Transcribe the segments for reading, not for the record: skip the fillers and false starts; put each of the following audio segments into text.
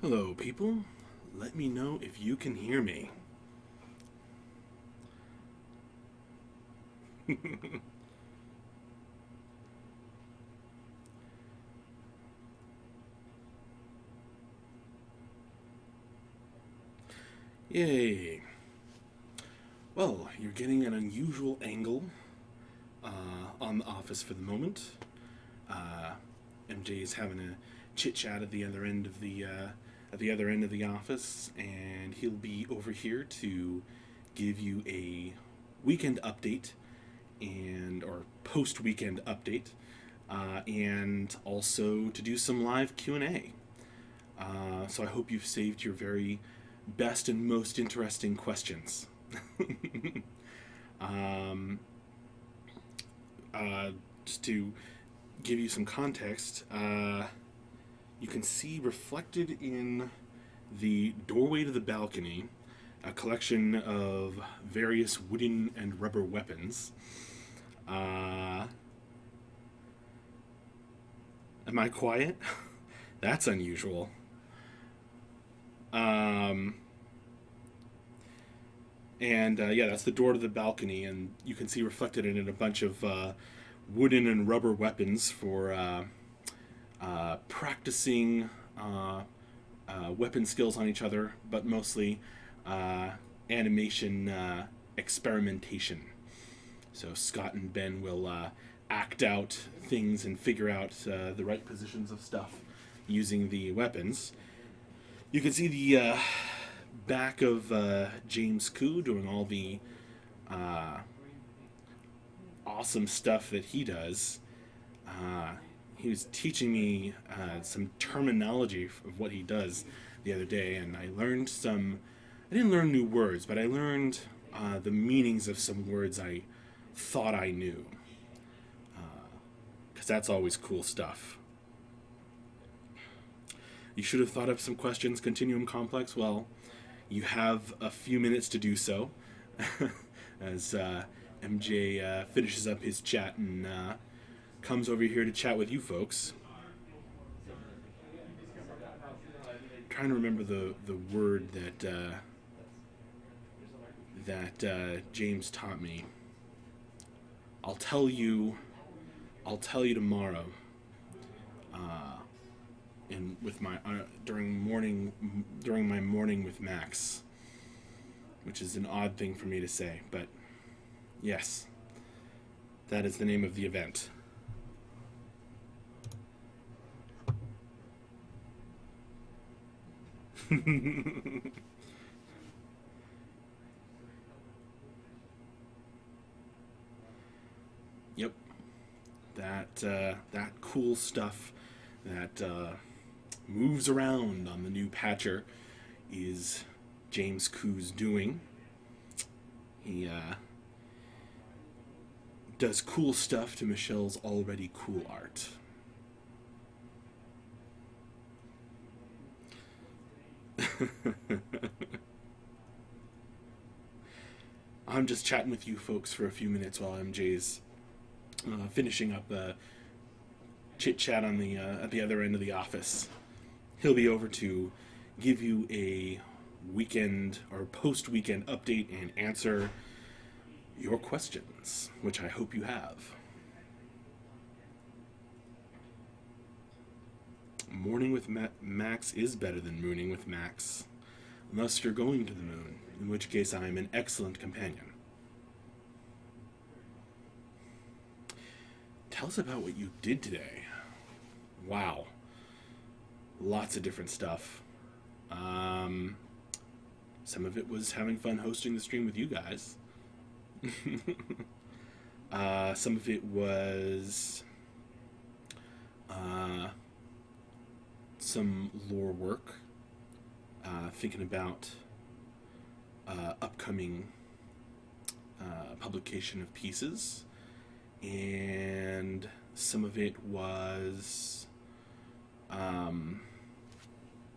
Hello, people. Let me know if you can hear me. Yay. Well, you're getting an unusual angle on the office for the moment. Uh, MJ's having a chit chat at the other end of the office, and he'll be over here to give you a weekend update or post weekend update, and also to do some live Q&A. So I hope you've saved your very best and most interesting questions. um, just to give you some context, you can see reflected in the doorway to the balcony a collection of various wooden and rubber weapons. Uh, am I quiet? That's unusual. Um, and yeah, that's the door to the balcony, and you can see reflected in it a bunch of wooden and rubber weapons for practicing weapon skills on each other, but mostly uh, animation experimentation. So Scott and Ben will act out things and figure out the right positions of stuff using the weapons. You can see the back of James Koo doing all the uh, awesome stuff that he does. Uh, he was teaching me some terminology of what he does the other day, and I learned some. I didn't learn new words, but I learned the meanings of some words I thought I knew, because that's always cool stuff. You should have thought up some questions, Continuum Complex. Well, you have a few minutes to do so as MJ finishes up his chat and comes over here to chat with you folks. I'm trying to remember the word that James taught me. I'll tell you. I'll tell you tomorrow. In with my during my morning with Max, which is an odd thing for me to say, but yes, that is the name of the event. Yep, that cool stuff that moves around on the new patcher is James Koo's doing. He does cool stuff to Michelle's already cool art. I'm just chatting with you folks for a few minutes while MJ's finishing up chit chat on the at the other end of the office. He'll be over to give you a weekend or post weekend update and answer your questions, which I hope you have. Morning with Max is better than mooning with Max, unless you're going to the moon, in which case I am an excellent companion. Tell us about what you did today. Wow. Lots of different stuff. Um, some of it was having fun hosting the stream with you guys. Some of it was uh, some lore work, thinking about upcoming publication of pieces, and some of it was um,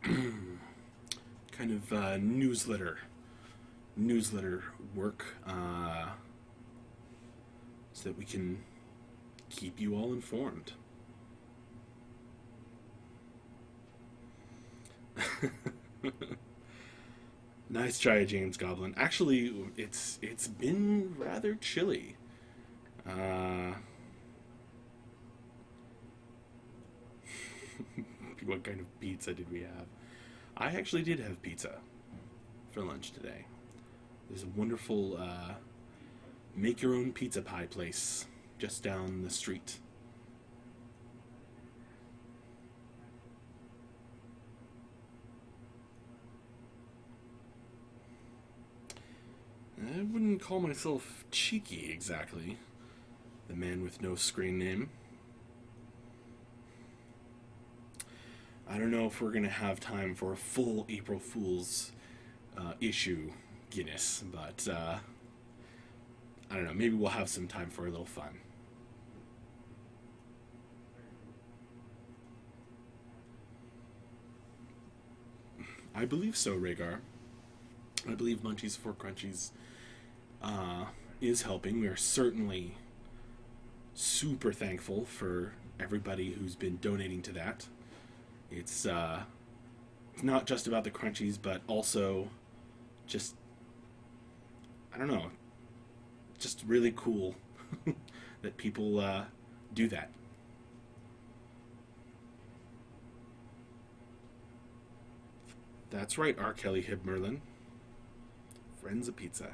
kind of newsletter work, so that we can keep you all informed. Nice try, James Goblin. Actually, it's been rather chilly. Uh, what kind of pizza did we have? I actually did have pizza for lunch today. There's a wonderful make your own pizza pie place just down the street. I wouldn't call myself cheeky exactly. The man with no screen name. I don't know if we're gonna have time for a full April Fool's issue Guinness, but I don't know. Maybe we'll have some time for a little fun. I believe so, Rhaegar. I believe Munchies for Crunchies is helping. We are certainly super thankful for everybody who's been donating to that. It's not just about the crunchies, but also just, I don't know, just really cool that people do that. That's right, R. Kelly Hib Merlin. Friends of Pizza.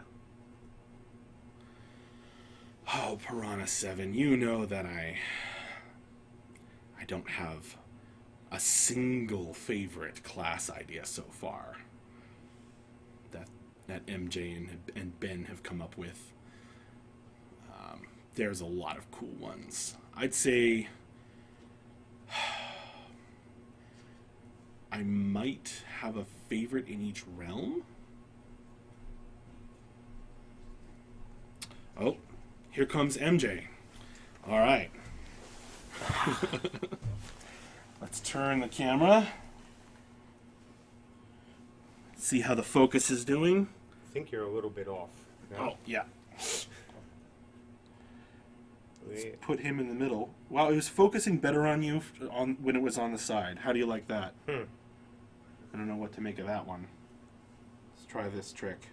Oh, Piranha 7, you know that I don't have a single favorite class idea so far that MJ and Ben have come up with. There's a lot of cool ones. I'd say I might have a favorite in each realm. Oh, here comes MJ. All right. Let's turn the camera. See how the focus is doing. I think you're a little bit off. No? Oh, yeah. Let's put him in the middle. Wow, it was focusing better on you on when it was on the side. How do you like that? I don't know what to make of that one. Let's try this trick.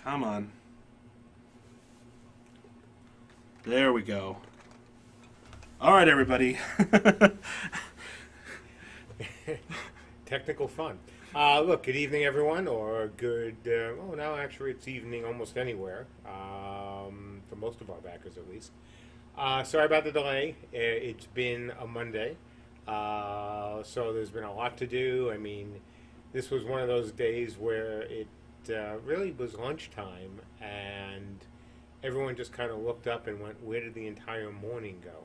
Come on. There we go. All right, everybody. Technical fun. Look, good evening, everyone, or good, now actually it's evening almost anywhere, for most of our backers at least. Sorry about the delay. It's been a Monday, so there's been a lot to do. I mean, this was one of those days where it really was lunchtime, and everyone just kind of looked up and went, where did the entire morning go?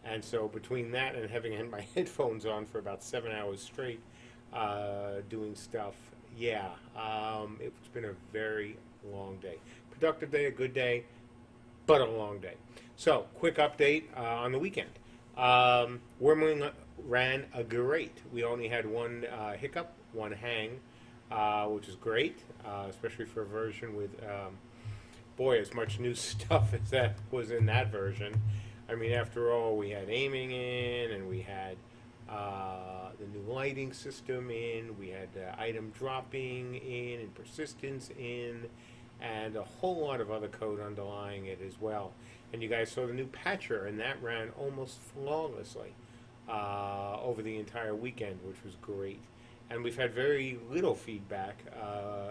And so between that and having had my headphones on for about 7 hours straight, doing stuff, it's been a very long day. Productive day, a good day, but a long day. So, quick update on the weekend. Wormling ran a great. We only had one hiccup, one hang, which is great, especially for a version with, as much new stuff as that was in that version. I mean, after all, we had aiming in, and we had the new lighting system in, we had item dropping in, and persistence in, and a whole lot of other code underlying it as well. And you guys saw the new patcher, and that ran almost flawlessly over the entire weekend, which was great. And we've had very little feedback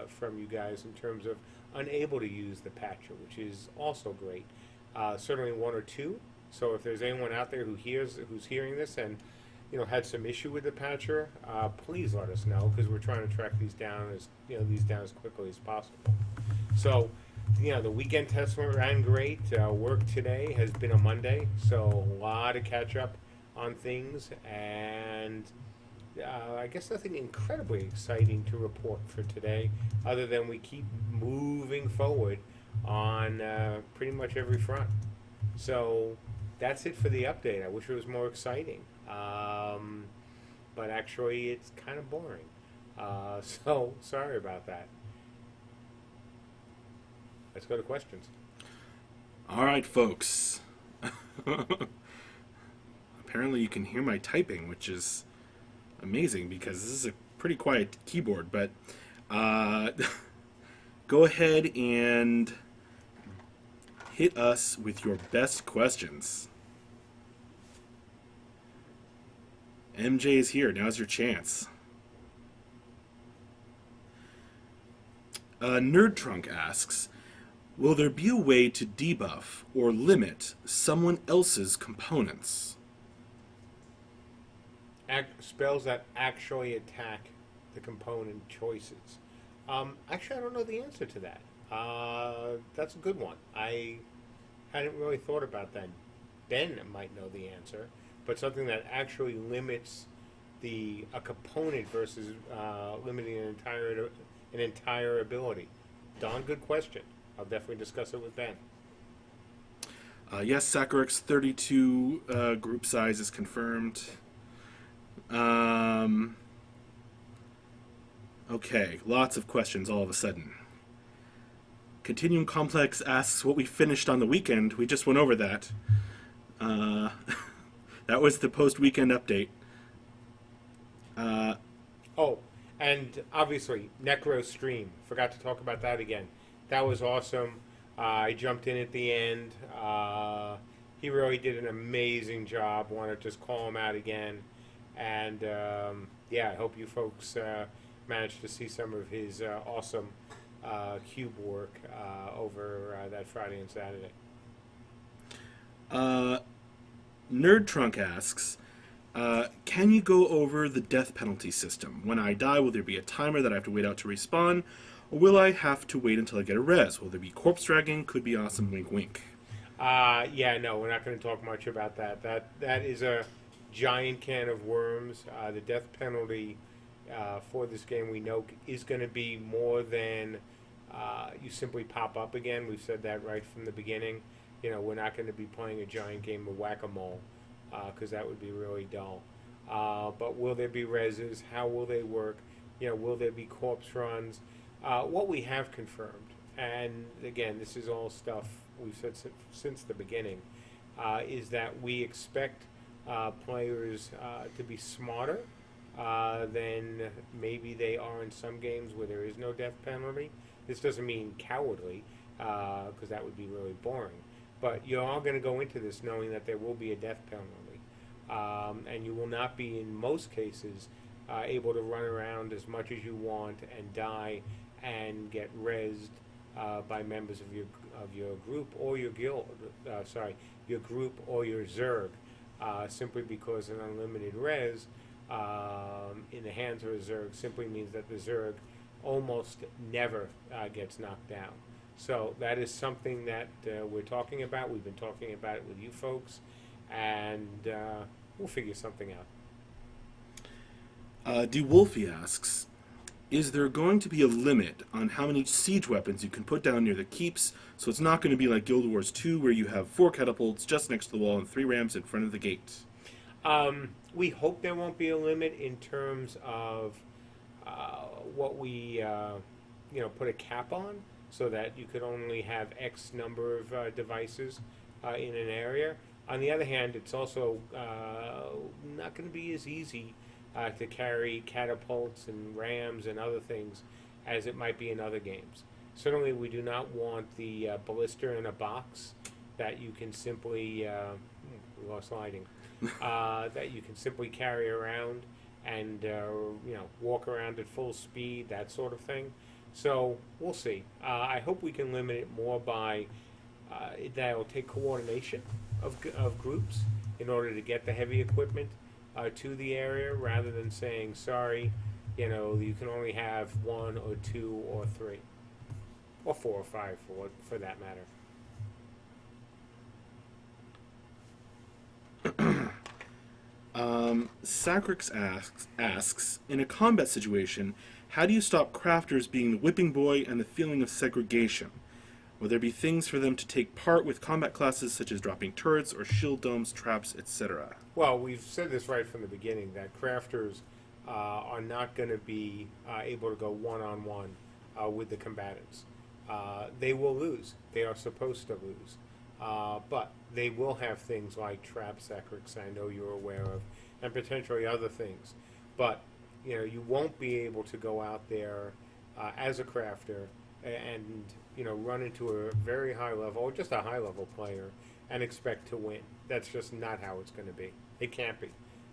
from you guys in terms of unable to use the patcher, which is also great. Certainly one or two. So if there's anyone out there who's hearing this and had some issue with the patcher, please let us know, because we're trying to track these down as quickly as possible. So, the weekend test ran great. Work today has been a Monday, so a lot of catch up on things, and I guess nothing incredibly exciting to report for today, other than we keep moving forward on pretty much every front. So that's it for the update. I wish it was more exciting, but actually it's kind of boring. So sorry about that. Let's go to questions. All right, folks. Apparently you can hear my typing, which is amazing because this is a pretty quiet keyboard. But go ahead and hit us with your best questions. MJ is here. Now's your chance. Nerd Trunk asks, will there be a way to debuff or limit someone else's components? Spells that actually attack the component choices. Actually, I don't know the answer to that. That's a good one. I hadn't really thought about that. Ben might know the answer, but something that actually limits a component versus limiting an entire ability. Don, good question. I'll definitely discuss it with Ben. Yes, Sakurix 32 group size is confirmed. Okay, lots of questions all of a sudden. Continuum Complex asks what we finished on the weekend. We just went over that. That was the post-weekend update. Oh, and obviously, Necro Stream. Forgot to talk about that again. That was awesome. I jumped in at the end. He really did an amazing job. Want to just call him out again. And yeah, I hope you folks managed to see some of his awesome cube work over that Friday and Saturday. Nerd Trunk asks, can you go over the death penalty system? When I die, will there be a timer that I have to wait out to respawn? Or will I have to wait until I get a res? Will there be corpse dragging? Could be awesome, wink wink. Yeah, no, we're not going to talk much about that. That is a giant can of worms. The death penalty for this game, we know, is going to be more than you simply pop up again. We've said that right from the beginning. You know, we're not going to be playing a giant game of whack-a-mole because that would be really dull. But will there be reses? How will they work? You know, will there be corpse runs? What we have confirmed, and again, this is all stuff we've said since the beginning, is that we expect players to be smarter than maybe they are in some games where there is no death penalty. This doesn't mean cowardly, because that would be really boring. But you're all going to go into this knowing that there will be a death penalty. And you will not be, in most cases, able to run around as much as you want and die and get rezzed by members of your group or your guild. Your group or your Zerg, simply because an unlimited res in the hands of a Zerg simply means that the Zerg almost never gets knocked down. So that is something that we're talking about. We've been talking about it with you folks, and we'll figure something out. DeWolfie asks, is there going to be a limit on how many siege weapons you can put down near the keeps, so it's not going to be like Guild Wars 2 where you have 4 catapults just next to the wall and 3 ramps in front of the gate? We hope there won't be a limit in terms of what we put a cap on, so that you could only have X number of devices in an area. On the other hand, it's also not going to be as easy to carry catapults and rams and other things as it might be in other games. Certainly, we do not want the ballista in a box that you can simply we lost lighting that you can simply carry around and walk around at full speed, that sort of thing. So we'll see. I hope we can limit it more by that'll take coordination of groups in order to get the heavy equipment to the area, rather than saying, sorry, you can only have 1 or 2 or 3 or 4 or 5 for that matter. Sacrix asks, in a combat situation, how do you stop crafters being the whipping boy and the feeling of segregation? Will there be things for them to take part with combat classes such as dropping turrets or shield domes, traps, etc.? Well, we've said this right from the beginning, that crafters are not going to be able to go one-on-one with the combatants. They will lose. They are supposed to lose. But they will have things like trap sacrix, I know you're aware of, and potentially other things. but you won't be able to go out there as a crafter and run into a very high level or just a high level player and expect to win. That's just not how it's going to be. It can't be,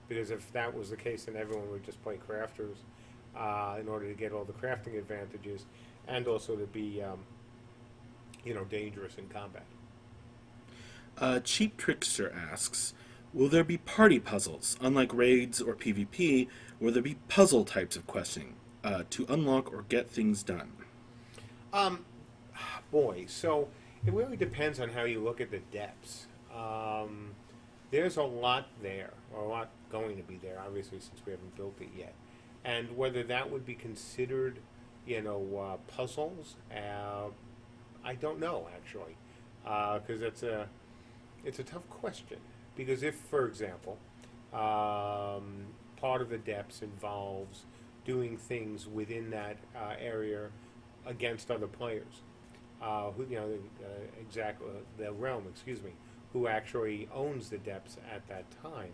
because if that was the case, then everyone would just play crafters in order to get all the crafting advantages and also to be dangerous in combat. Cheap Trickster asks, will there be party puzzles? Unlike raids or PvP, will there be puzzle types of questing to unlock or get things done? Boy, so it really depends on how you look at the depths. There's a lot there, or a lot going to be there, obviously, since we haven't built it yet. And whether that would be considered, puzzles, I don't know, actually, because it's a tough question. Because if, for example, part of the depths involves doing things within that area against other players, exactly the realm, who actually owns the depths at that time,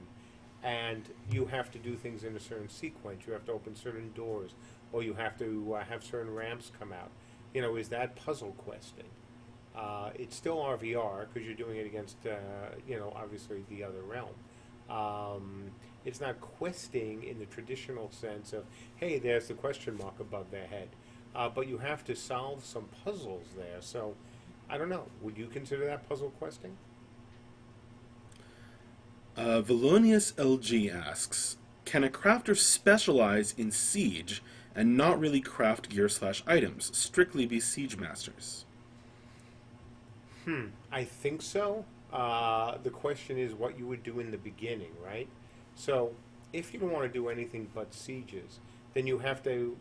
and you have to do things in a certain sequence. You have to open certain doors, or you have to have certain ramps come out. Is that puzzle questing? It's still RVR because you're doing it against, obviously the other realm. It's not questing in the traditional sense of, hey, there's the question mark above their head. But you have to solve some puzzles there. So, I don't know. Would you consider that puzzle questing? Valonius LG asks, can a crafter specialize in siege and not really craft gear/items, strictly be siege masters? I think so. The question is what you would do in the beginning, right? So, if you don't want to do anything but sieges, then you have to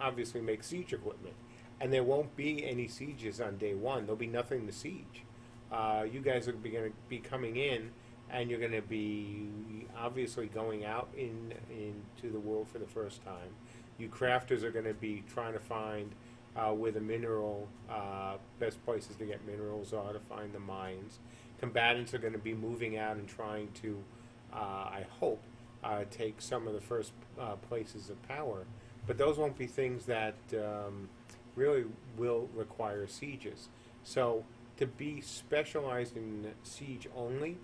obviously make siege equipment. And there won't be any sieges on day one. There'll be nothing to siege. You guys are going to be coming in, and you're going to be obviously going out into the world for the first time. You crafters are going to be trying to find where the mineral, best places to get minerals are, to find the mines. Combatants are going to be moving out and trying to, I hope, take some of the first places of power. But those won't be things that really will require sieges. So to be specialized in siege only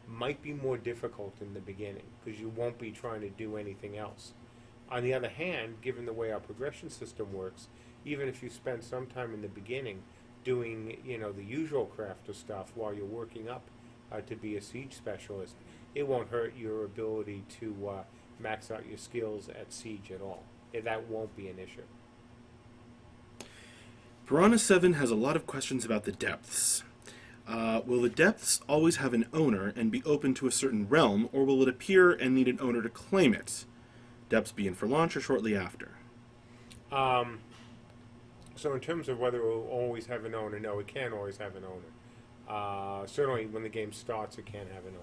might be more difficult in the beginning because you won't be trying to do anything else. On the other hand, given the way our progression system works, even if you spend some time in the beginning doing, the usual crafter stuff while you're working up to be a siege specialist, it won't hurt your ability to max out your skills at siege at all. That won't be an issue. Piranha 7 has a lot of questions about the depths. Will the depths always have an owner and be open to a certain realm, or will it appear and need an owner to claim it? Depths be in for launch or shortly after? So in terms of whether it will always have an owner, no, it can't always have an owner. Certainly when the game starts, it can't have an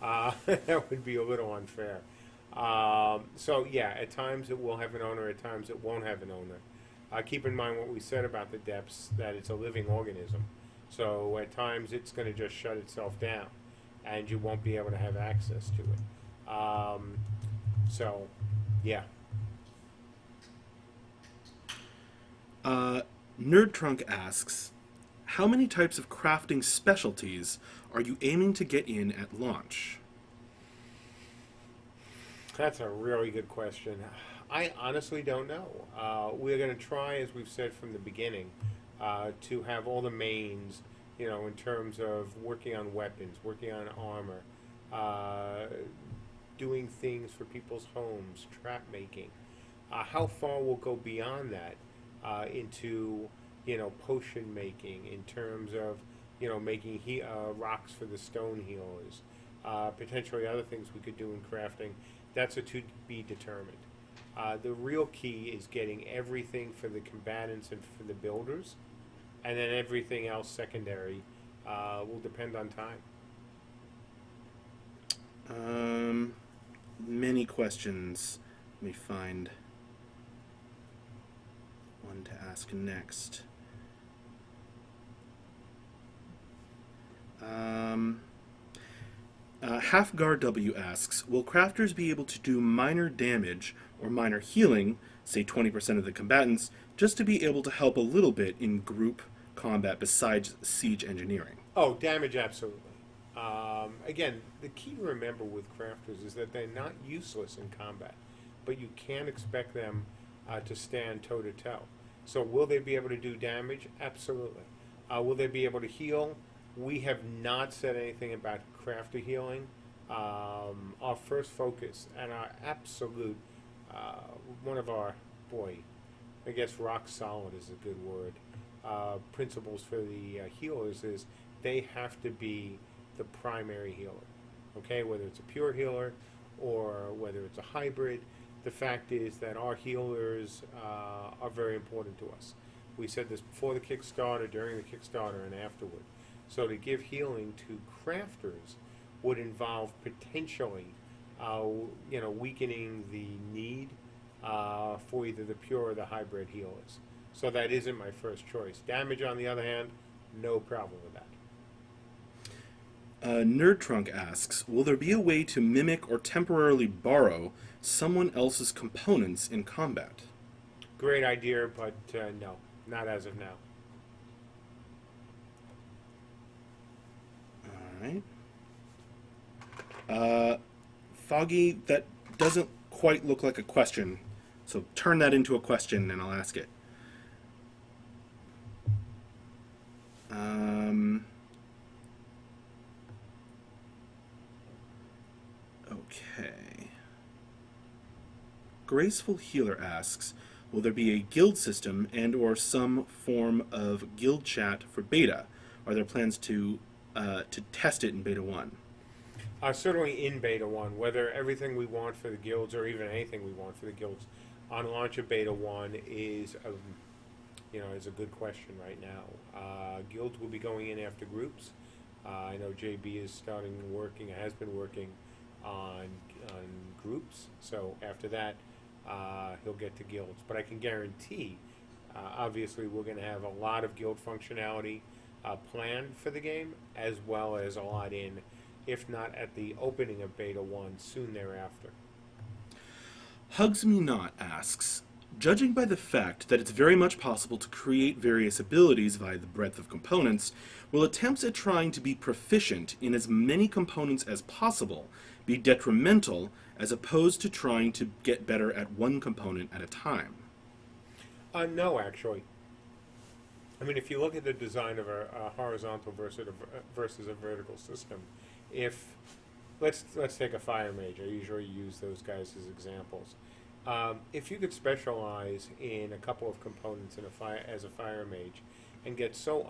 owner. That would be a little unfair. So yeah, at times it will have an owner, at times it won't have an owner. Keep in mind what we said about the depths, that it's a living organism. So at times it's going to just shut itself down, and you won't be able to have access to it. So, yeah. Nerd Trunk asks, how many types of crafting specialties are you aiming to get in at launch? That's a really good question. I honestly don't know. We're going to try, as we've said from the beginning, to have all the mains, in terms of working on weapons, working on armor, doing things for people's homes, trap making. How far we'll go beyond that into, potion making, in terms of, making rocks for the stone healers, potentially other things we could do in crafting. That's a to be determined. The real key is getting everything for the combatants and for the builders, and then everything else secondary will depend on time. Many questions. Let me find one to ask next. Halfgar W asks, will crafters be able to do minor damage or minor healing, say 20% of the combatants, just to be able to help a little bit in group combat besides siege engineering? Oh, damage, absolutely. Again, the key to remember with crafters is that they're not useless in combat, but you can't expect them to stand toe to toe. So, will they be able to do damage? Absolutely. Will they be able to heal? We have not said anything about crafter healing. Our first focus and our absolute, one of our, boy, I guess rock solid is a good word, principles for the healers is they have to be the primary healer. Okay, whether it's a pure healer or whether it's a hybrid, the fact is that our healers are very important to us. We said this before the Kickstarter, during the Kickstarter, and afterward. So to give healing to crafters would involve potentially, weakening the need for either the pure or the hybrid healers. So that isn't my first choice. Damage, on the other hand, no problem with that. Nerd Trunk asks, will there be a way to mimic or temporarily borrow someone else's components in combat? Great idea, but no, not as of now. Alright. Foggy, that doesn't quite look like a question, so turn that into a question and I'll ask it. Okay. Graceful Healer asks, will there be a guild system and or some form of guild chat for beta? Are there plans to test it in beta 1? Certainly in beta 1, whether everything we want for the guilds or even anything we want for the guilds on launch of beta 1 is a good question right now. Guilds will be going in after groups. I know JB is has been working on groups, so after that he'll get to guilds. But I can guarantee, obviously, we're going to have a lot of guild functionality planned for the game, as well as a lot in, if not at the opening of beta 1, soon thereafter. Hugs Me Not asks, judging by the fact that it's very much possible to create various abilities via the breadth of components, will attempts at trying to be proficient in as many components as possible be detrimental as opposed to trying to get better at one component at a time? No, actually. I mean, if you look at the design of a horizontal versus a vertical system, let's take a fire mage. I usually use those guys as examples. If you could specialize in a couple of components as a fire mage and get so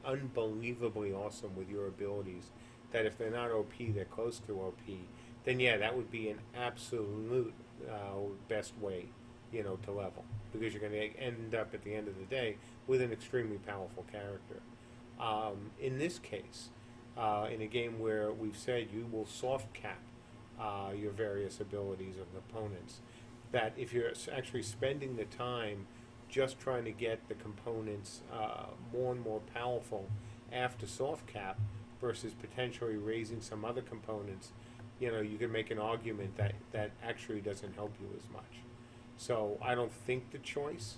unbelievably awesome with your abilities that if they're not OP, they're close to OP, then yeah, that would be an absolute best way, to level, because you're going to end up at the end of the day with an extremely powerful character. In this case, in a game where we've said you will soft cap your various abilities of opponents, that if you're actually spending the time just trying to get the components more and more powerful after soft cap versus potentially raising some other components, you can make an argument that actually doesn't help you as much. So I don't think the choice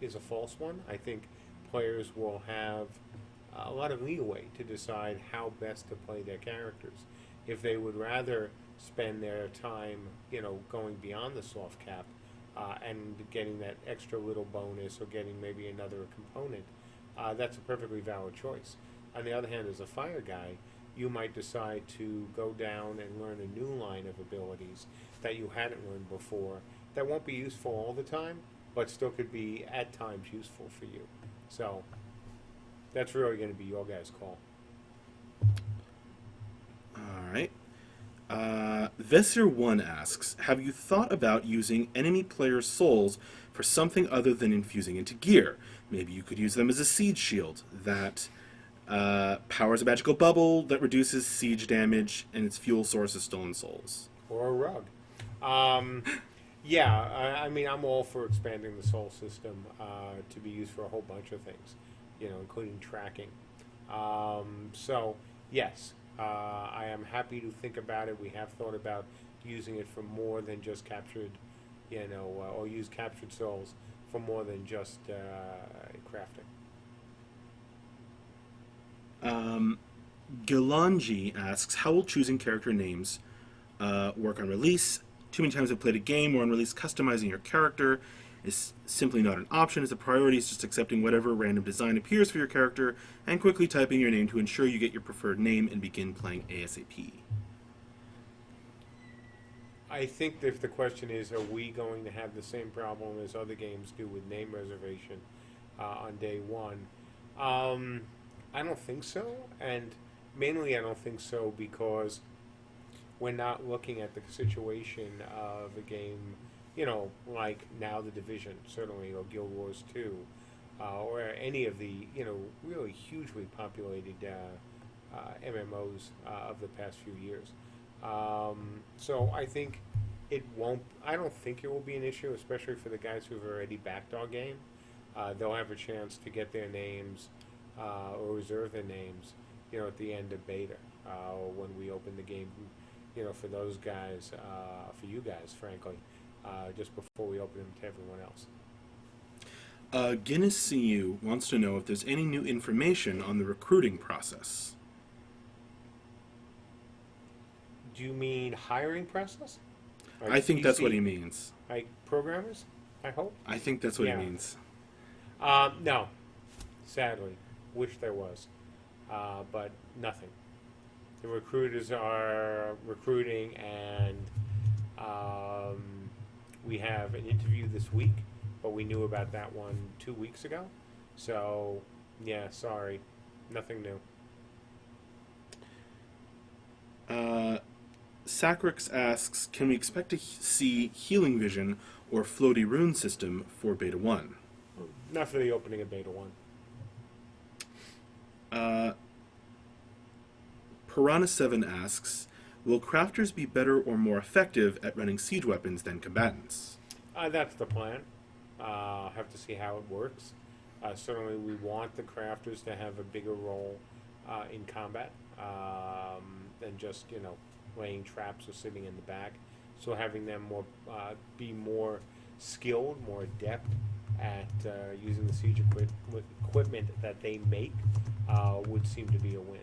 is a false one. I think players will have a lot of leeway to decide how best to play their characters. If they would rather spend their time, going beyond the soft cap and getting that extra little bonus or getting maybe another component, that's a perfectly valid choice. On the other hand, as a fire guy, you might decide to go down and learn a new line of abilities that you hadn't learned before that won't be useful all the time, but still could be at times useful for you. So that's really going to be your guys' call. All right. Vesir1 asks, have you thought about using enemy players' souls for something other than infusing into gear? Maybe you could use them as a siege shield that powers a magical bubble that reduces siege damage, and its fuel source is stolen souls. Or a rug. I mean, I'm all for expanding the soul system to be used for a whole bunch of things, including tracking. So, yes, I am happy to think about it. We have thought about using it for more than just captured, or use captured souls for more than just crafting. Gilanji asks, how will choosing character names work on release? Too many times I've played a game where on release customizing your character is simply not an option. As a priority is just accepting whatever random design appears for your character and quickly typing your name to ensure you get your preferred name and begin playing ASAP. I think if the question is, are we going to have the same problem as other games do with name reservation on day one? I don't think so, and mainly I don't think so because we're not looking at the situation of a game, like now The Division, certainly, or Guild Wars 2, or any of the, really hugely populated MMOs of the past few years. So I think I don't think it will be an issue, especially for the guys who've already backed our game. They'll have a chance to get their names or reserve their names, at the end of beta, when we open the game, for those guys, for you guys, frankly, just before we open them to everyone else. Guinness CU wants to know if there's any new information on the recruiting process. Do you mean hiring process? I think that's what he means. Like programmers, I hope? I think that's what he means. No. Sadly. Wish there was. But nothing. The recruiters are recruiting, and we have an interview this week, but we knew about that one 2 weeks ago. So, yeah, sorry. Nothing new. Sacrix asks, can we expect to see Healing Vision or Floaty Rune system for Beta 1? Not for the opening of Beta 1. Piranha7 asks, will crafters be better or more effective at running siege weapons than combatants? That's the plan. Have to see how it works. Certainly we want the crafters to have a bigger role in combat than just, laying traps or sitting in the back. So having them be more skilled, more adept at using the siege equipment that they make would seem to be a win.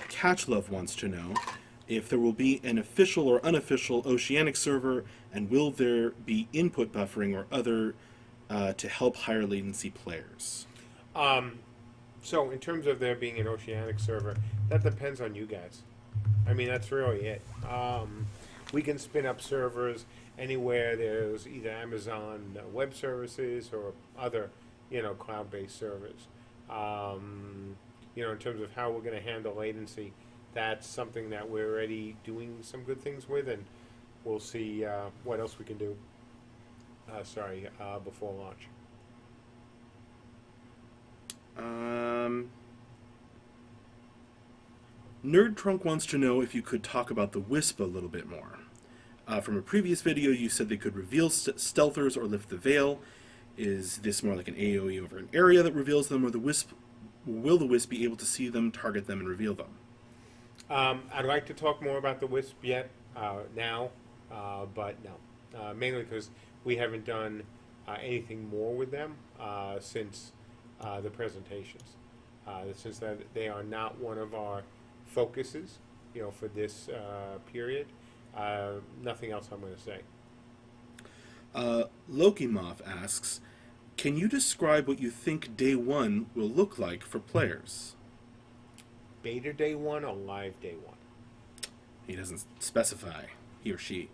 Catchlove wants to know if there will be an official or unofficial Oceanic server, and will there be input buffering or other to help higher latency players? So in terms of there being an Oceanic server, that depends on you guys. I mean, that's really it. We can spin up servers anywhere there's either Amazon Web Services or other, cloud-based servers. In terms of how we're going to handle latency, that's something that we're already doing some good things with, and we'll see what else we can do. Before launch. Nerd Trunk wants to know if you could talk about the Wisp a little bit more. From a previous video, you said they could reveal stealthers or lift the veil. Is this more like an AoE over an area that reveals them, or will the Wisp be able to see them, target them, and reveal them? I'd like to talk more about the Wisp now, but no. Mainly because we haven't done anything more with them since the presentations. Since that they are not one of our focuses, for this period. Nothing else I'm going to say. Loki Moth asks, can you describe what you think Day 1 will look like for players? Beta Day 1 or live Day 1? He doesn't specify, he or she.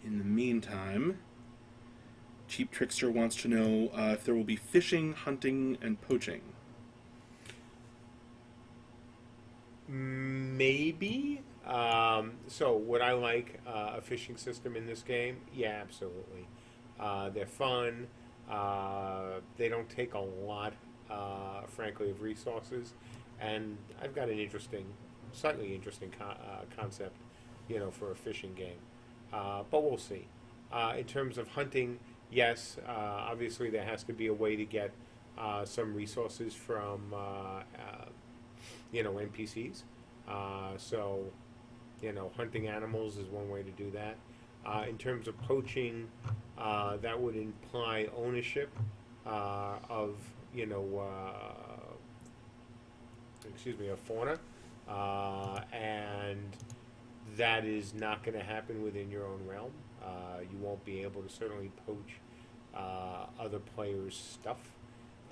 In the meantime, Cheap Trickster wants to know if there will be fishing, hunting, and poaching. Maybe. So would I like a fishing system in this game? Yeah, absolutely. They're fun. They don't take a lot, frankly, of resources. And I've got an slightly interesting concept, for a fishing game. But we'll see. In terms of hunting, yes, obviously there has to be a way to get some resources from NPCs. So hunting animals is one way to do that. In terms of poaching, that would imply ownership of of fauna, and that is not going to happen within your own realm. You won't be able to certainly poach other players' stuff.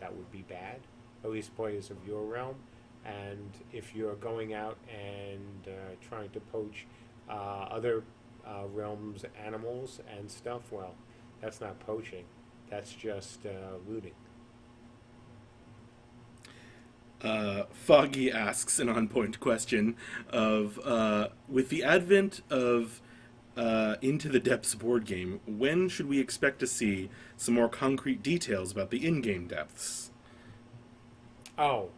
That would be bad, at least players of your realm. And if you're going out and trying to poach other realms' animals and stuff, well, that's not poaching. That's just looting. Foggy asks an on-point question of, with the advent of Into the Depths board game, when should we expect to see some more concrete details about the in-game depths? Oh,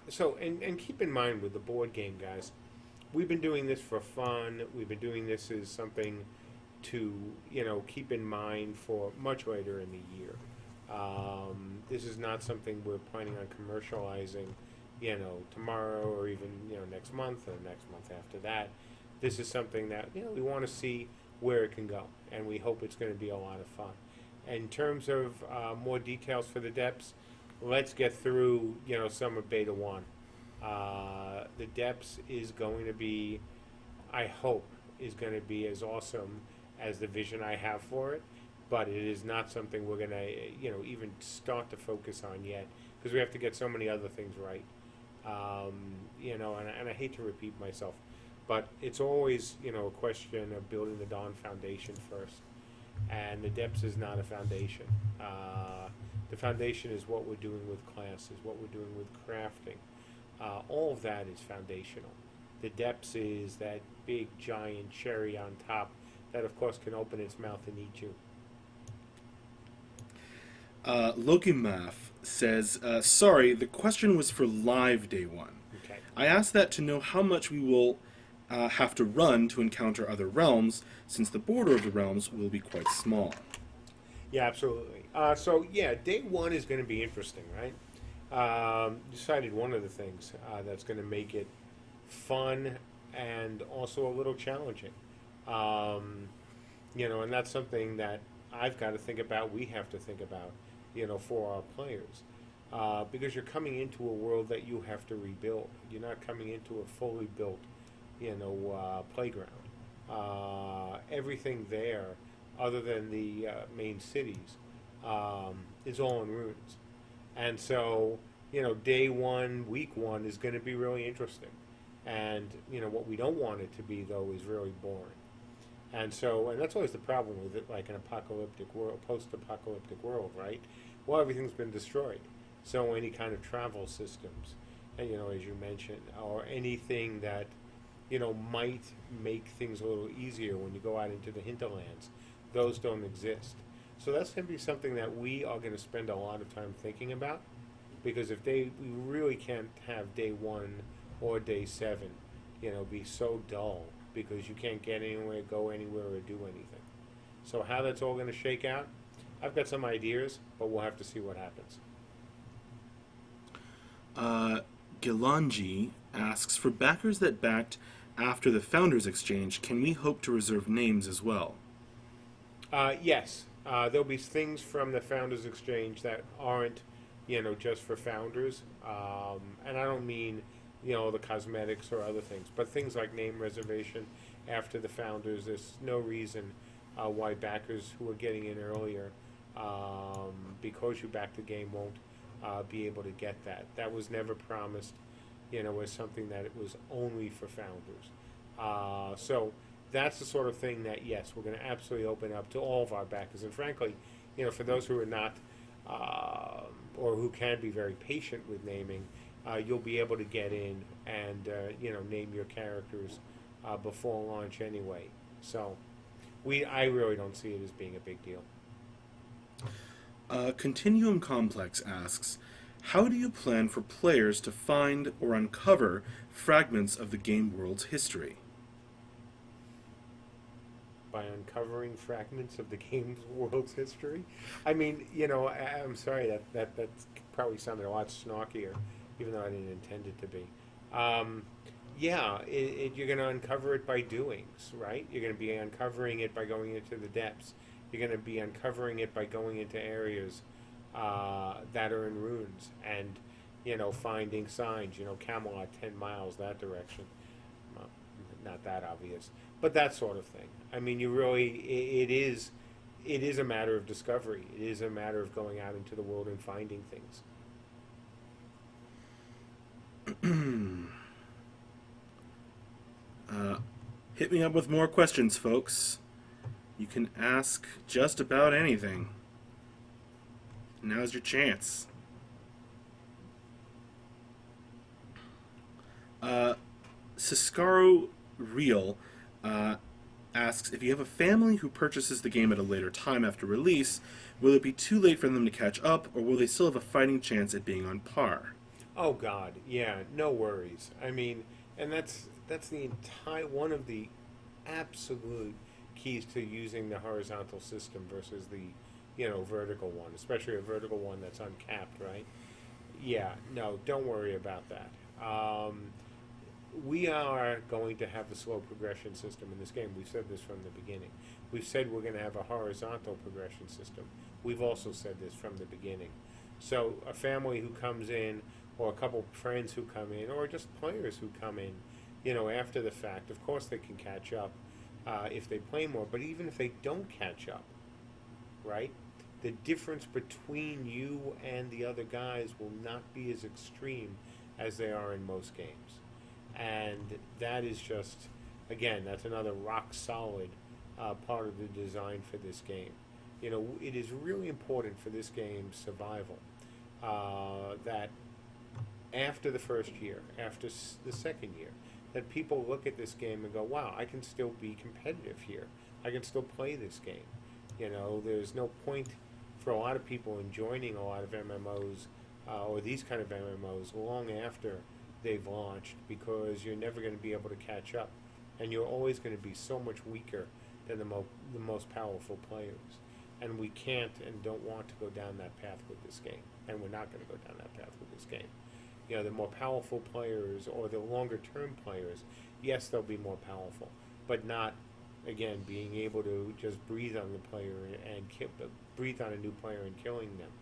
so keep in mind with the board game, guys, we've been doing this for fun. We've been doing this as something to, keep in mind for much later in the year. This is not something we're planning on commercializing, tomorrow or even, next month or next month after that. This is something that, we want to see where it can go, and we hope it's going to be a lot of fun. In terms of more details for the depths, let's get through, some of Beta 1. The depths is going to be, I hope, is going to be as awesome as the vision I have for it. But it is not something we're going to, even start to focus on yet, because we have to get so many other things right. And I hate to repeat myself, but it's always, a question of building the Dawn foundation first. And the depths is not a foundation. The foundation is what we're doing with classes, what we're doing with crafting. All of that is foundational. The depths is that big, giant cherry on top that, of course, can open its mouth and eat you. Loki Math says, sorry, the question was for live day one. Okay. I asked that to know how much we will have to run to encounter other realms, since the border of the realms will be quite small. Yeah, absolutely. Day one is going to be interesting, right? Decided one of the things that's going to make it fun and also a little challenging. And that's something that I've got to think about, we have to think about, for our players. Because you're coming into a world that you have to rebuild. You're not coming into a fully built, playground. Everything there, other than the main cities, is all in ruins. And so, day one, week one is going to be really interesting. And, what we don't want it to be, though, is really boring. And that's always the problem with it, like an apocalyptic world, post-apocalyptic world, right? Well, everything's been destroyed. So any kind of travel systems, and, as you mentioned, or anything that, might make things a little easier when you go out into the hinterlands, those don't exist. So that's going to be something that we are going to spend a lot of time thinking about, because we really can't have day one or day 7, be so dull, because you can't get anywhere, go anywhere, or do anything. So how that's all going to shake out, I've got some ideas, but we'll have to see what happens. Gilanji asks, for backers that backed after the Founders Exchange, can we hope to reserve names as well? Yes. There'll be things from the Founders Exchange that aren't, just for founders. And I don't mean, the cosmetics or other things, but things like name reservation after the founders. There's no reason why backers who are getting in earlier, because you back the game, won't be able to get that. That was never promised, as something that it was only for founders. So that's the sort of thing that, yes, we're going to absolutely open up to all of our backers. And frankly, for those who are not, or who can be very patient with naming, you'll be able to get in and, name your characters before launch anyway. So I really don't see it as being a big deal. Continuum Complex asks, how do you plan for players to find or uncover fragments of the game world's history? by uncovering fragments of the game's world's history. I mean, I'm sorry that probably sounded a lot snarkier, even though I didn't intend it to be. Yeah, you're going to uncover it by doings, right? You're going to be uncovering it by going into the depths. You're going to be uncovering it by going into areas that are in ruins and, finding signs. Camelot 10 miles that direction. Well, not that obvious, but that sort of thing. I mean, it is a matter of discovery. It is a matter of going out into the world and finding things. Hit me up with more questions, folks. You can ask just about anything. Now's your chance. Ciscaro Real asks, if you have a family who purchases the game at a later time after release, will it be too late for them to catch up, or will they still have a fighting chance at being on par? Oh God, yeah, no worries. I mean, and that's the entire one of the absolute keys to using the horizontal system versus the vertical one, especially a vertical one that's uncapped, right? Yeah, no, don't worry about that. We are going to have a slow progression system in this game. We've said this from the beginning. We've said we're going to have a horizontal progression system. We've also said this from the beginning. So a family who comes in, or a couple friends who come in, or just players who come in, after the fact, of course they can catch up if they play more. But even if they don't catch up, right, the difference between you and the other guys will not be as extreme as they are in most games. And that is just, again, that's another rock solid part of the design for this game. It is really important for this game's survival that after the first year, after the second year, that people look at this game and go, wow, I can still be competitive here. I can still play this game. There's no point for a lot of people in joining a lot of MMOs or these kind of MMOs long after they've launched, because you're never going to be able to catch up, and you're always going to be so much weaker than the most powerful players. And we can't and don't want to go down that path with this game, and we're not going to go down that path with this game. The more powerful players or the longer term players, yes, they'll be more powerful, but not, again, being able to just breathe on the player and breathe on a new player and killing them.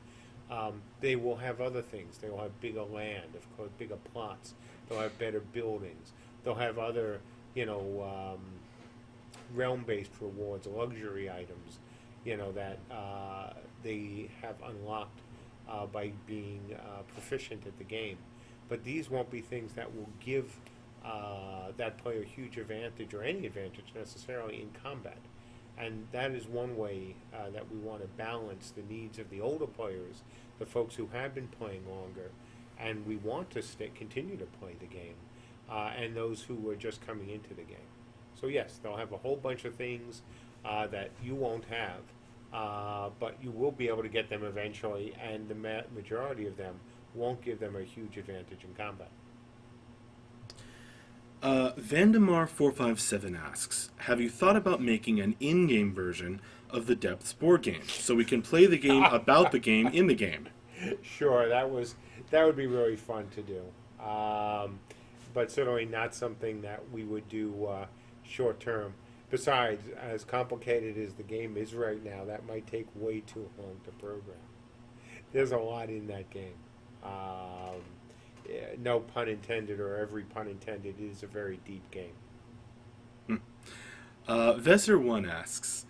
They will have other things. They will have bigger land, of course, bigger plots. They'll have better buildings. They'll have other, realm-based rewards, luxury items, that they have unlocked by being proficient at the game. But these won't be things that will give that player a huge advantage, or any advantage necessarily, in combat. And that is one way that we want to balance the needs of the older players, the folks who have been playing longer, and we want to continue to play the game, and those who are just coming into the game. So yes, they'll have a whole bunch of things that you won't have, but you will be able to get them eventually, and the majority of them won't give them a huge advantage in combat. Vandemar457 asks, have you thought about making an in-game version of the Depths board game, so we can play the game about the game in the game? Sure, that would be really fun to do, but certainly not something that we would do short term. Besides, as complicated as the game is right now, that might take way too long to program. There's a lot in that game. No pun intended, or every pun intended. It is a very deep game. Vesser1 asks,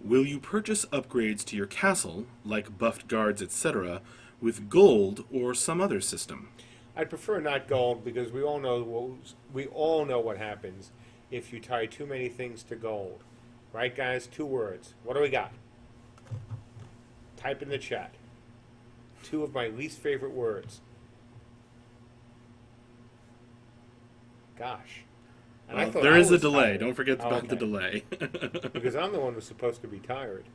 will you purchase upgrades to your castle, like buffed guards, etc., with gold or some other system? I'd prefer not gold, because we all know what happens if you tie too many things to gold. Right, guys? 2 words. What do we got? Type in the chat. 2 of my least favorite words. Gosh. And I thought there I is a was delay. tired. Don't forget about Okay. the delay. Because I'm the one who's supposed to be tired.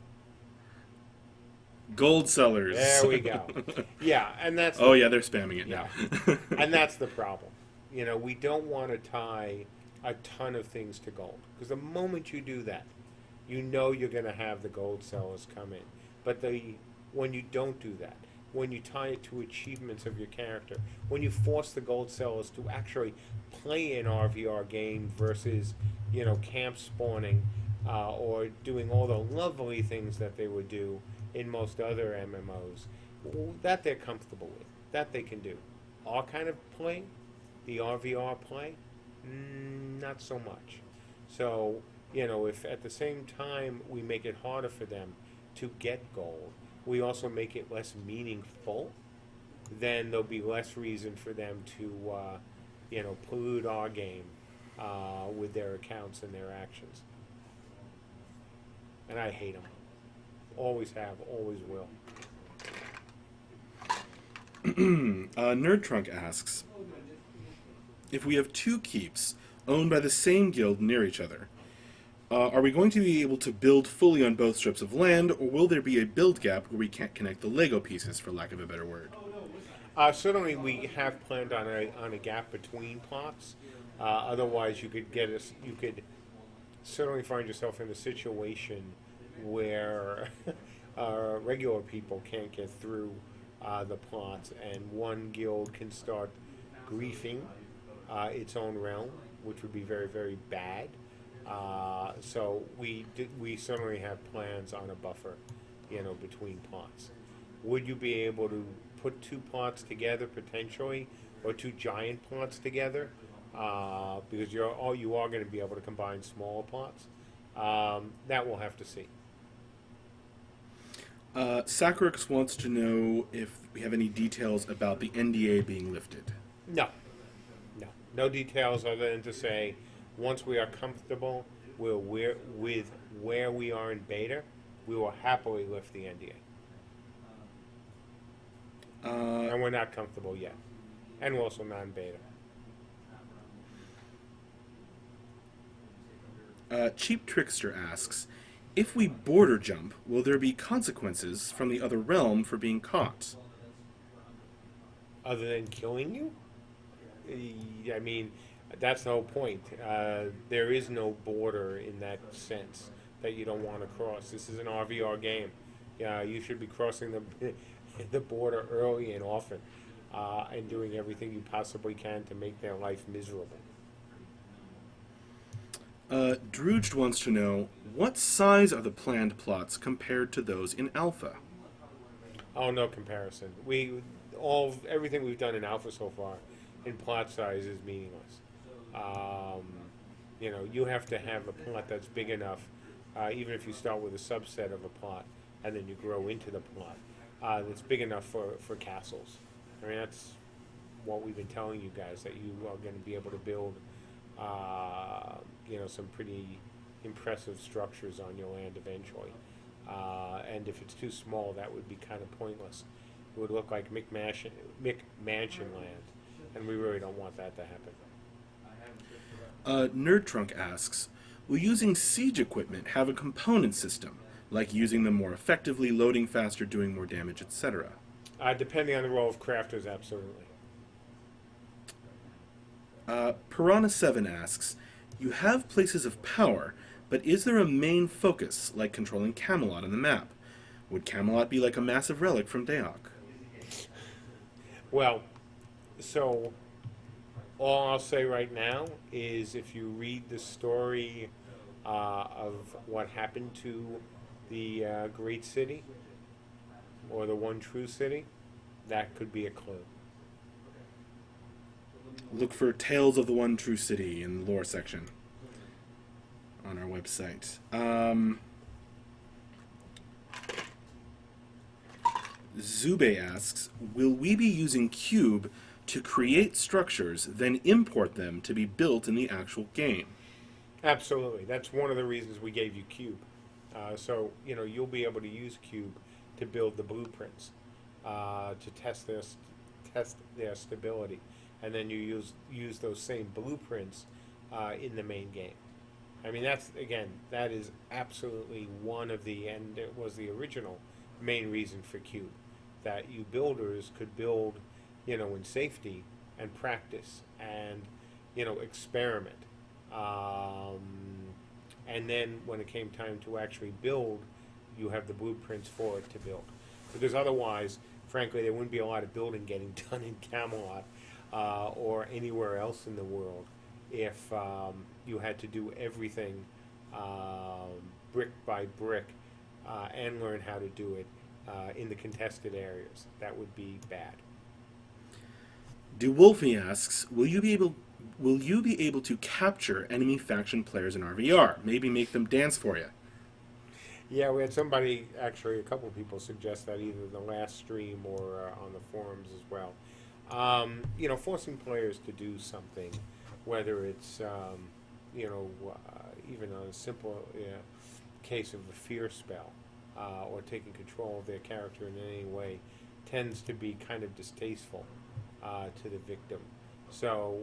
Gold sellers. There we go. Yeah, and that's... Oh, yeah, they're spamming it now. And that's the problem. We don't want to tie a ton of things to gold. Because the moment you do that, you know you're going to have the gold sellers come in. But when you don't do that, when you tie it to achievements of your character, when you force the gold sellers to actually play an RVR game versus, camp spawning, or doing all the lovely things that they would do in most other MMOs, that they're comfortable with, that they can do. Our kind of play, the RVR play, not so much. So, if at the same time we make it harder for them to get gold, we also make it less meaningful, then there'll be less reason for them to, pollute our game with their accounts and their actions. And I hate them. Always have, always will. Nerd Trunk asks, if we have two keeps owned by the same guild near each other, are we going to be able to build fully on both strips of land, or will there be a build gap where we can't connect the Lego pieces, for lack of a better word? Certainly, we have planned on a gap between plots. Otherwise, you could certainly find yourself in a situation where regular people can't get through the plots, and one guild can start griefing its own realm, which would be very, very bad. So we certainly have plans on a buffer, between plots. Would you be able to put two plots together potentially, or two giant plots together? Because you are going to be able to combine smaller plots. That we'll have to see. Sakurix wants to know if we have any details about the NDA being lifted. No details other than to say, once we are comfortable with where we are in beta, we will happily lift the NDA. And we're not comfortable yet. And we're also non-beta. Cheap Trickster asks, if we border jump, will there be consequences from the other realm for being caught? Other than killing you? I mean, that's the whole point. There is no border in that sense that you don't want to cross. This is an RVR game. You should be crossing the border early and often, and doing everything you possibly can to make their life miserable. Drooged wants to know, what size are the planned plots compared to those in Alpha? Oh, no comparison. Everything we've done in Alpha so far in plot size is meaningless. You have to have a plot that's big enough, even if you start with a subset of a plot and then you grow into the plot, that's big enough for castles. I mean, that's what we've been telling you guys, that you are going to be able to build some pretty impressive structures on your land eventually. And if it's too small, that would be kind of pointless. It would look like McMansion land, and we really don't want that to happen. Nerd Trunk asks, will using siege equipment have a component system, like using them more effectively, loading faster, doing more damage, etc.? Depending on the role of crafters, absolutely. Piranha 7 asks, you have places of power, but is there a main focus, like controlling Camelot on the map? Would Camelot be like a massive relic from Daok? Well, so all I'll say right now is if you read the story of what happened to the great city, or the one true city, that could be a clue. Look for Tales of the One True City in the lore section on our website. Zube asks, will we be using Cube to create structures, then import them to be built in the actual game? Absolutely. That's one of the reasons we gave you Cube. So, you'll be able to use Cube to build the blueprints, to test their stability. And then you use those same blueprints in the main game. I mean, that is absolutely one of and it was the original main reason for Cube, that you builders could build, in safety and practice and, experiment. and then when it came time to actually build, you have the blueprints for it to build. Because otherwise, frankly, there wouldn't be a lot of building getting done in Camelot or anywhere else in the world if you had to do everything brick by brick and learn how to do it in the contested areas. That would be bad. DeWolfie asks, will you be able to capture enemy faction players in RVR? Maybe make them dance for you. Yeah, we had somebody, actually, a couple of people suggest that either the last stream or on the forums as well. Forcing players to do something, whether it's, even on a simple case of a fear spell or taking control of their character in any way, tends to be kind of distasteful to the victim. So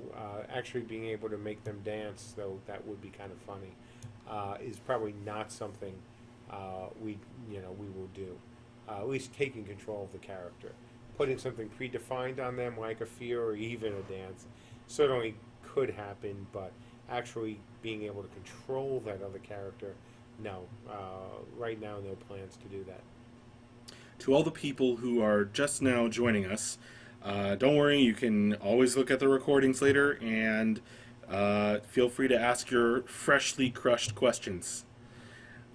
actually being able to make them dance, though that would be kind of funny, is probably not something we will do. At least taking control of the character. Putting something predefined on them, like a fear or even a dance, certainly could happen, but actually being able to control that other character, no. Right now, no plans to do that. To all the people who are just now joining us, don't worry, you can always look at the recordings later, and feel free to ask your freshly crushed questions.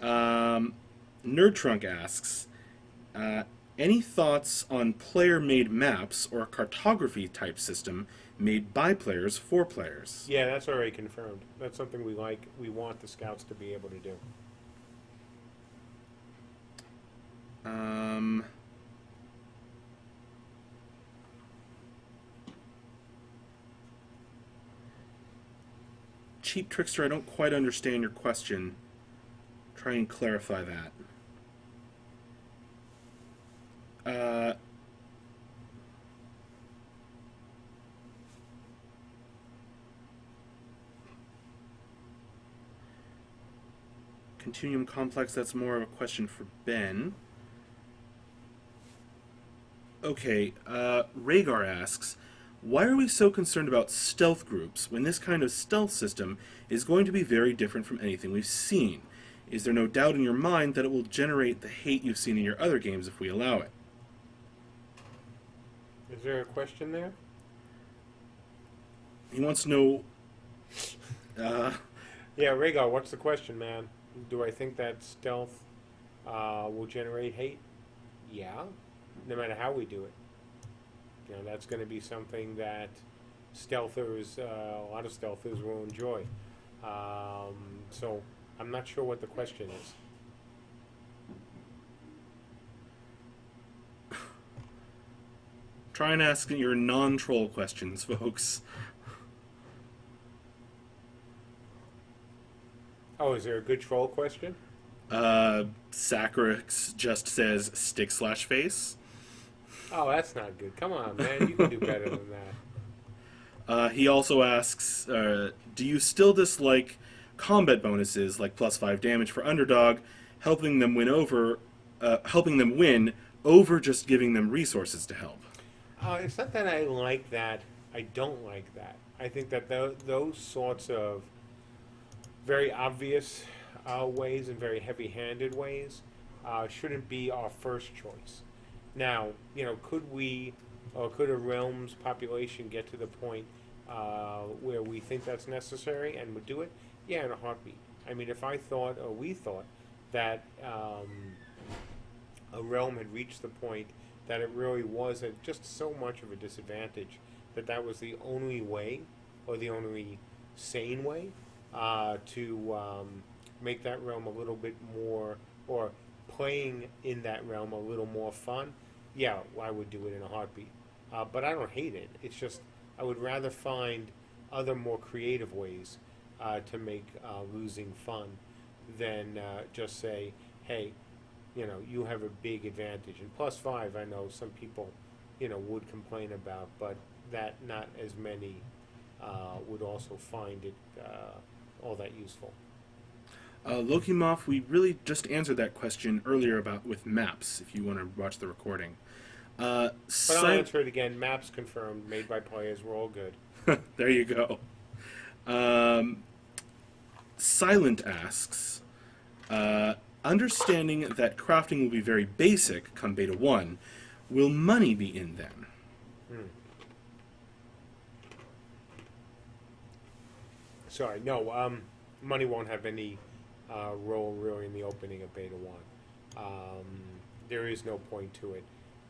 Nerdtrunk asks, any thoughts on player-made maps or cartography type system made by players for players? Yeah, that's already confirmed. That's something we like. We want the scouts to be able to do. Cheap Trickster, I don't quite understand your question. Try and clarify that. Continuum Complex, that's more of a question for Ben. Okay, Rhaegar asks, why are we so concerned about stealth groups when this kind of stealth system is going to be very different from anything we've seen? Is there no doubt in your mind that it will generate the hate you've seen in your other games if we allow it? Is there a question there? He wants to know... Yeah, Rhaegar, what's the question, man? Do I think that stealth will generate hate? Yeah, no matter how we do it. That's going to be something that stealthers, a lot of stealthers will enjoy. So I'm not sure what the question is. Try and ask your non-troll questions, folks. Oh, is there a good troll question? Sacrix just says stick/face. Oh, that's not good. Come on, man. You can do better than that. He also asks, do you still dislike combat bonuses like +5 damage for underdog, helping them win over just giving them resources to help? It's not that I like that. I don't like that. I think that those sorts of very obvious ways and very heavy-handed ways shouldn't be our first choice. Now, could a realm's population get to the point where we think that's necessary and would do it? Yeah, in a heartbeat. I mean, if I thought, or we thought, that a realm had reached the point that it really was just so much of a disadvantage that was the only way, or the only sane way, to make that realm a little bit more, or playing in that realm a little more fun, yeah, I would do it in a heartbeat. But I don't hate it. It's just I would rather find other more creative ways to make losing fun than just say, hey, you have a big advantage. And +5, I know some people, would complain about, but that not as many would also find it all that useful. Loki Moth, we really just answered that question earlier with maps, if you want to watch the recording. But I'll answer it again. Maps confirmed, made by players. We're all good. There you go. Silent asks, understanding that crafting will be very basic come Beta 1, will money be in then? Hmm. Sorry, no. Money won't have any role really in the opening of Beta 1. There is no point to it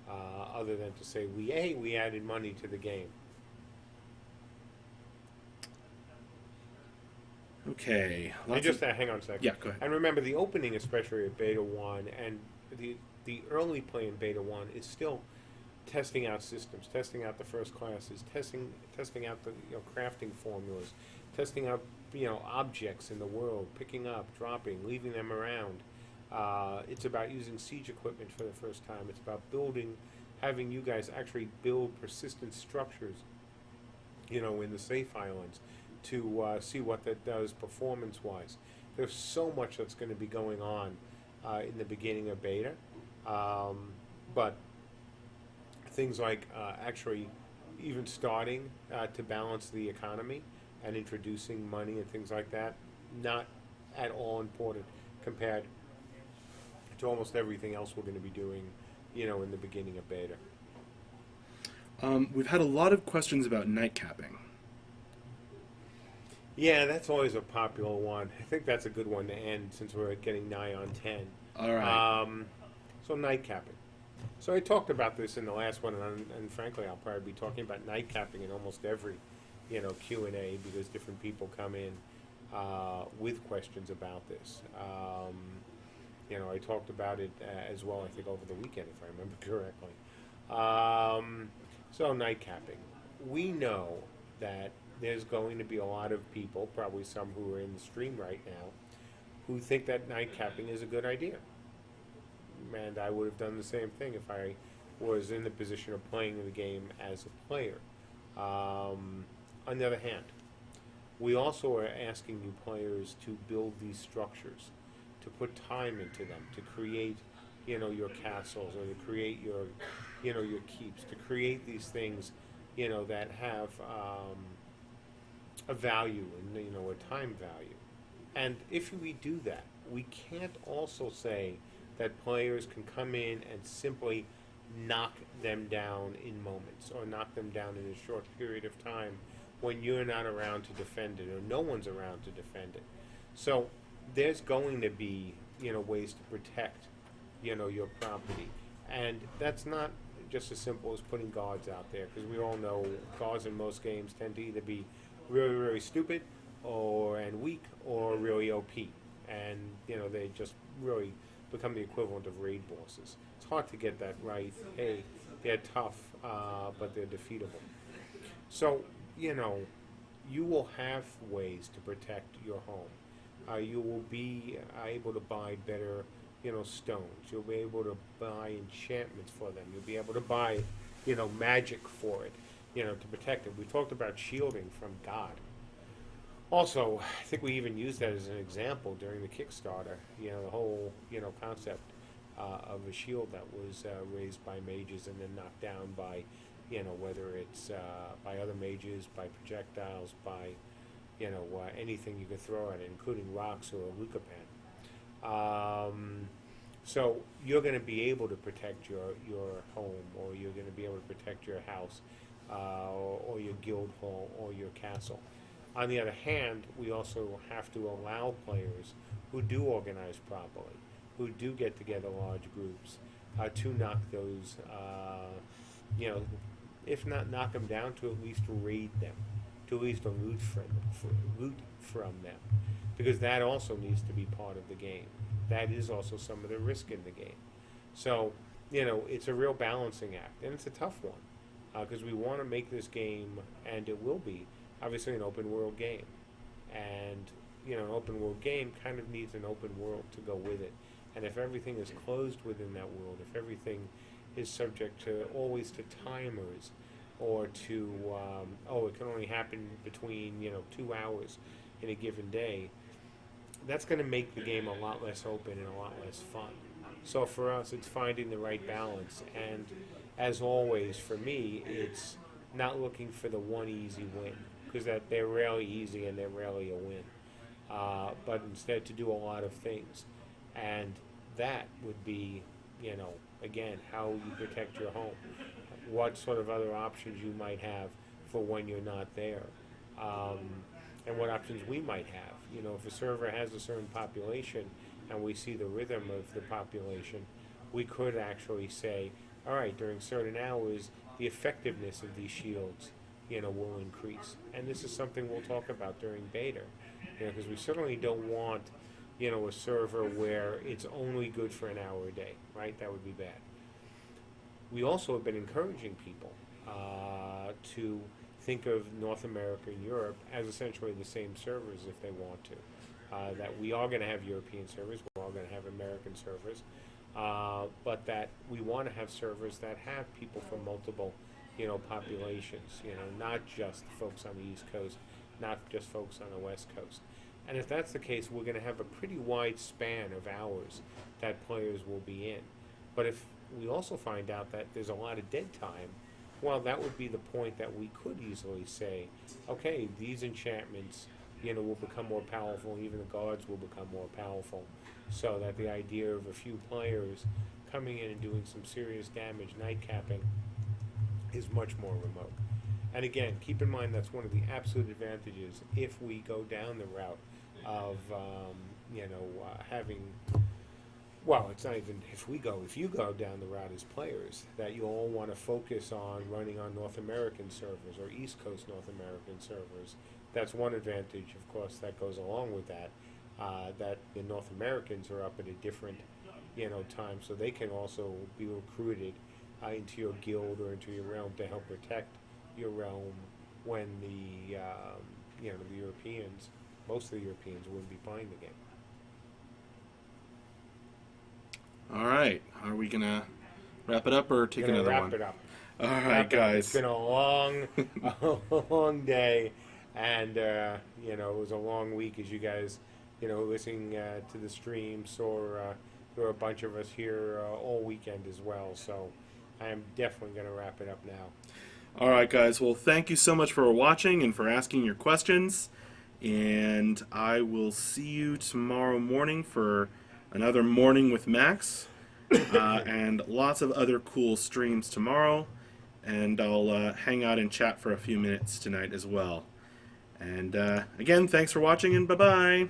other than to say we added money to the game. Okay. And just hang on a second. Yeah, go ahead. And remember, the opening, especially at Beta 1, and the early play in Beta 1 is still testing out systems, testing out the first classes, testing out the crafting formulas, testing out objects in the world, picking up, dropping, leaving them around. It's about using siege equipment for the first time. It's about having you guys actually build persistent structures, in the safe islands, to see what that does performance-wise. There's so much that's going to be going on in the beginning of beta, but things like actually even starting to balance the economy and introducing money and things like that, not at all important compared to almost everything else we're going to be doing, in the beginning of beta. We've had a lot of questions about night capping. Yeah, that's always a popular one. I think that's a good one to end since we're getting nigh on 10. All right. So night capping. So I talked about this in the last one, and frankly, I'll probably be talking about night capping in almost every, Q&A, because different people come in with questions about this. I talked about it as well, I think, over the weekend, if I remember correctly. So night capping. We know that there's going to be a lot of people, probably some who are in the stream right now, who think that night capping is a good idea. And I would have done the same thing if I was in the position of playing the game as a player. On the other hand, we also are asking new players to build these structures, to put time into them, to create, your castles, or to create your keeps, to create these things, that have a value and a time value. And if we do that, we can't also say that players can come in and simply knock them down in moments, or knock them down in a short period of time when you're not around to defend it, or no one's around to defend it. So there's going to be ways to protect your property, and that's not just as simple as putting guards out there, because we all know guards in most games tend to either be really, really stupid and weak, or really OP, and they just really become the equivalent of raid bosses. It's hard to get that right. Hey, they're tough, but they're defeatable. So you will have ways to protect your home. You will be able to buy better stones. You'll be able to buy enchantments for them. You'll be able to buy magic for it, to protect it. We talked about shielding from God. Also, I think we even used that as an example during the Kickstarter, the whole concept of a shield that was raised by mages and then knocked down by whether it's by other mages, by projectiles, by anything you can throw at it, including rocks or a Lucapan. So you're going to be able to protect your home, or you're going to be able to protect your house, or your guild hall, or your castle. On the other hand, we also have to allow players who do organize properly, who do get together large groups, to knock those, if not knock them down, to at least raid them, to at least loot from them, because that also needs to be part of the game. That is also some of the risk in the game. So, it's a real balancing act, and it's a tough one, because we want to make this game, and it will be, obviously, an open world game. And, an open world game kind of needs an open world to go with it. And if everything is closed within that world, if everything is subject to always to timers, or to, it can only happen between, 2 hours in a given day, that's going to make the game a lot less open and a lot less fun. So for us, it's finding the right balance. And as always, for me, it's not looking for the one easy win, because they're rarely easy and they're rarely a win. but instead to do a lot of things. And that would be, again, how you protect your home, what sort of other options you might have for when you're not there, and what options we might have. If a server has a certain population and we see the rhythm of the population, we could actually say, all right, during certain hours, the effectiveness of these shields, will increase. And this is something we'll talk about during beta, because we certainly don't want, a server where it's only good for an hour a day, right? That would be bad. We also have been encouraging people to think of North America and Europe as essentially the same servers if they want to. That we are going to have European servers, we're all going to have American servers, but that we want to have servers that have people from multiple, populations, not just folks on the East Coast, not just folks on the West Coast. And if that's the case, we're going to have a pretty wide span of hours that players will be in. But if we also find out that there's a lot of dead time, well, that would be the point that we could easily say, okay, these enchantments, will become more powerful, even the guards will become more powerful, so that the idea of a few players coming in and doing some serious damage, night capping, is much more remote. And again, keep in mind that's one of the absolute advantages if we go down the route of, having, well, it's not even if you go down the route as players, that you all want to focus on running on North American servers or East Coast North American servers. That's one advantage, of course, that goes along with that, that the North Americans are up at a different, time, so they can also be recruited into your guild or into your realm to help protect your realm when the the Europeans, most of the Europeans, wouldn't be playing the game. All right. Are we going to wrap it up or take another one? Wrap it up. All right, guys. It's been a long day, and it was a long week, as you guys, listening to the stream. So there were a bunch of us here all weekend as well. So I am definitely going to wrap it up now. All right, guys. Well, thank you so much for watching and for asking your questions. And I will see you tomorrow morning for another Morning with Max. And lots of other cool streams tomorrow. And I'll hang out and chat for a few minutes tonight as well. And again, thanks for watching and bye-bye.